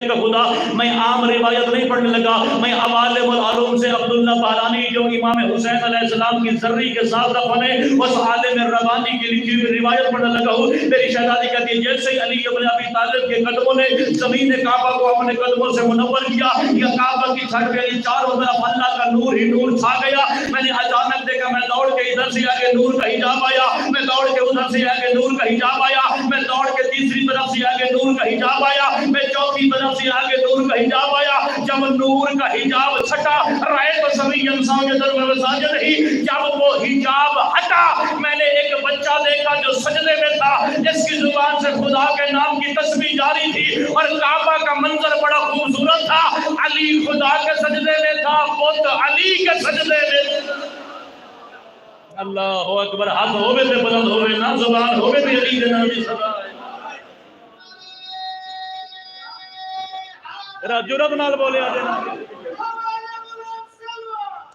کا خدا، میں عام روایت نہیں پڑھنے لگا، میں عوالم العلوم سے عبداللہ بارانی جو امام حسین علیہ السلام کی ذری کے ساتھ دفن ہے اس عالم ربانی کی لکھی ہوئی روایت پڑھنے لگا ہوں۔ میری شہزادی کہتی ہے جیسے ہی علی ابن ابی طالب کے قدموں نے زمین کعبہ کو اپنے قدموں سے منور کیا، یا کعبہ کی چھت پہ چاروں طرف اللہ کا نور ہی نور چھا گیا۔ میں نے اچانک دیکھا، میں دوڑ کے ادھر سے آگے نور کا حجاب آیا، میں دوڑ کے ادھر سے آگے نور کا حجاب آیا، میں دوڑ کے تیسری طرف سے آگے نور کا حجاب آیا، میں چوتھی طرف سے آگے نور کا حجاب آیا۔ جب نور کا حجاب چھٹا، رأیت سویًّا ساجدًا وساجد ہی، جب وہ حجاب ہٹا میں نے ایک بچہ دیکھا جو سجدے میں تھا، جس کی زبان سے خدا کے نام کی تسبیح جاری تھی، اور کعبہ کا منظر بڑا خوبصورت تھا۔ علی خدا کے سجدے میں تھا، بت علی کے سجدے میں تھا۔ اللہ اکبر، ہاتھ ہوئے تھے بلند ہوئے نا، زبان ہوئے تھے علی کے نام کی صدا ہے۔ جرأت نال بولے آجے نا،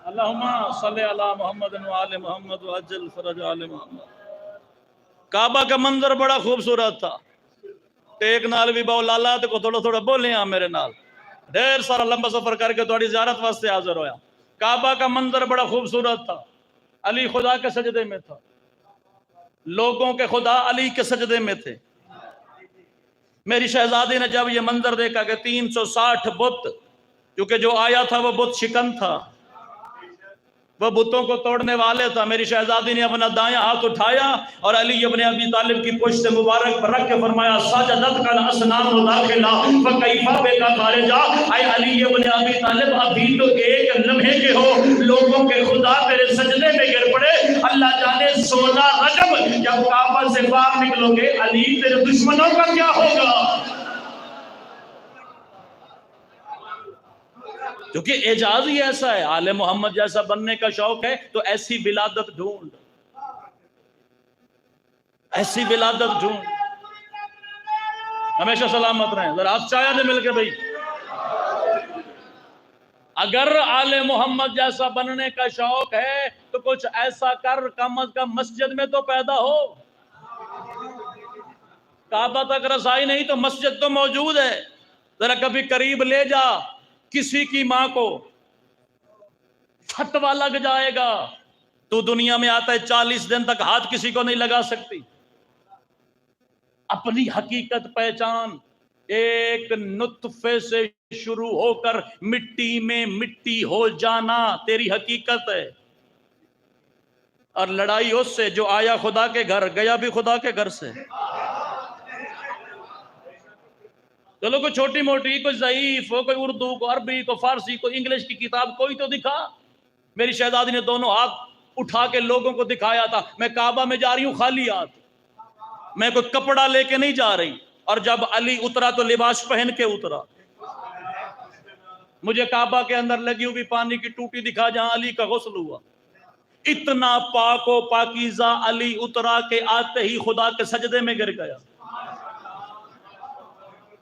اللہم صلی علی محمد و آل محمد وعجل فرج آل محمد۔ کعبہ کا منظر بڑا خوبصورت تھا، ٹیک نال بھی باؤ لالا تے کو تھوڑا تھوڑا بولے ہیں میرے نال، ڈھیر سارا لمبا سفر کر کے تھوڑی زیارت واسطے حاضر ہویا۔ کعبہ کا منظر بڑا خوبصورت تھا، علی خدا کے سجدے میں تھا، لوگوں کے خدا علی کے سجدے میں تھے۔ میری شہزادی نے جب یہ منظر دیکھا کہ 360 بت، کیونکہ جو آیا تھا وہ بت شکن تھا، وہ بتوں کو توڑنے والے تھا، میری شہزادی نے اپنا دایاں ہاتھ اٹھایا اور علی ابن ابی طالب کی پشت مبارک پر رکھ کے فرمایا سجدت کا الاسنام داخلہ فکیف بک خارجہ۔ اے علی ابن ابی طالب، ابھی تو ایک لمحے کے ہو، لوگوں کے خدا تیرے سجدے میں گر پڑے۔ اللہ جانے 16 رجب جب کعبہ سے باہر نکلو گے علی تیرے دشمنوں کا کیا ہوگا؟ کیونکہ اعجاز ہی ایسا ہے، آل محمد جیسا بننے کا شوق ہے تو ایسی ولادت ڈھونڈ، ایسی ولادت ڈھونڈ۔ ہمیشہ سلامت رہیں، ذرا آپ چاہیے دے مل کے بھئی۔ اگر آل محمد جیسا بننے کا شوق ہے تو کچھ ایسا کر، کم از کم مسجد میں تو پیدا ہو۔ کعبہ تک رسائی نہیں تو مسجد تو موجود ہے، ذرا کبھی قریب لے جا۔ کسی کی ماں کو فتویٰ لگ جائے گا، تو دنیا میں آتا ہے 40 دن تک ہاتھ کسی کو نہیں لگا سکتی۔ اپنی حقیقت پہچان، ایک نطفے سے شروع ہو کر مٹی میں مٹی ہو جانا تیری حقیقت ہے۔ اور لڑائی اس سے جو آیا خدا کے گھر، گیا بھی خدا کے گھر سے۔ چلو کوئی چھوٹی موٹی، کوئی ضعیف ہو، کوئی اردو، کوئی عربی، کوئی فارسی، کوئی انگلش کی کتاب کوئی تو دکھا۔ میری شہزادی نے دونوں ہاتھ اٹھا کے لوگوں کو دکھایا تھا، میں کعبہ میں جا رہی ہوں خالی ہاتھ، میں کوئی کپڑا لے کے نہیں جا رہی۔ اور جب علی اترا تو لباس پہن کے اترا۔ مجھے کعبہ کے اندر لگی ہوئی پانی کی ٹوٹی دکھا جہاں علی کا غسل ہوا۔ اتنا پاک و پاکیزہ علی اترا کہ آتے ہی خدا کے سجدے میں گر گیا۔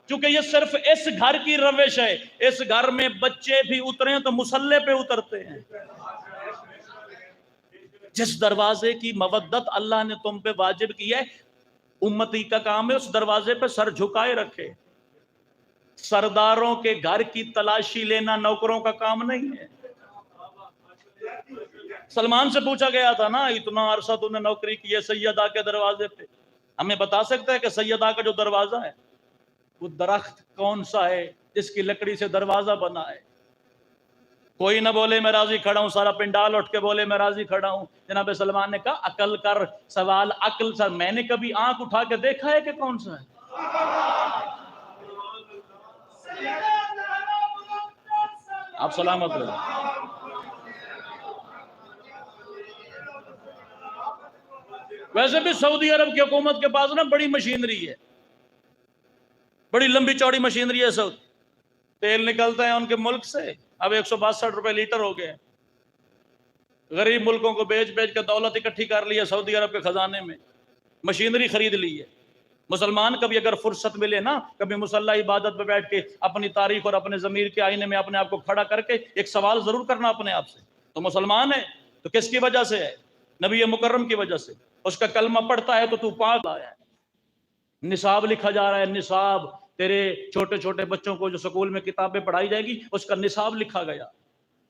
چونکہ یہ صرف اس گھر کی روش ہے، اس گھر میں بچے بھی اتریں تو مصلے پہ اترتے ہیں۔ جس دروازے کی مودت اللہ نے تم پہ واجب کی ہے، امتی کا کام ہے اس دروازے پہ سر جھکائے رکھے۔ سرداروں کے گھر کی تلاشی لینا نوکروں کا کام نہیں ہے۔ سلمان سے پوچھا گیا تھا نا، اتنا عرصہ تو نے نوکری کی ہے سیدہ کے دروازے پہ، ہمیں بتا سکتا ہے کہ سیدہ کا جو دروازہ ہے وہ درخت کون سا ہے جس کی لکڑی سے دروازہ بنا ہے؟ کوئی نہ بولے میں راضی کھڑا ہوں، سارا پنڈال اٹھ کے بولے میں راضی کھڑا ہوں۔ جناب سلمان نے کہا عقل کر سوال، عقل سر میں نے کبھی آنکھ اٹھا کے دیکھا ہے کہ کون سا ہے؟ آپ سلامت رہے۔ ویسے بھی سعودی عرب کی حکومت کے پاس نا بڑی مشینری ہے، بڑی لمبی چوڑی مشینری ہے۔ سعودی تیل نکلتا ہے ان کے ملک سے، اب 162 روپے لیٹر ہو گئے۔ غریب ملکوں کو بیچ بیچ کے دولت اکٹھی کر لی ہے سعودی عرب کے خزانے میں، مشینری خرید لی ہے۔ مسلمان کبھی اگر فرصت ملے نا، کبھی مصلی عبادت پہ بیٹھ کے اپنی تاریخ اور اپنے ضمیر کے آئینے میں اپنے آپ کو کھڑا کر کے ایک سوال ضرور کرنا اپنے آپ سے، تو مسلمان ہے تو کس کی وجہ سے ہے؟ نبی مکرم کی وجہ سے۔ اس کا کلمہ پڑھتا ہے تو پاک آیا ہے، نصاب لکھا جا رہا ہے، نصاب تیرے چھوٹے چھوٹے بچوں کو جو سکول میں کتابیں پڑھائی جائے گی اس کا نصاب لکھا گیا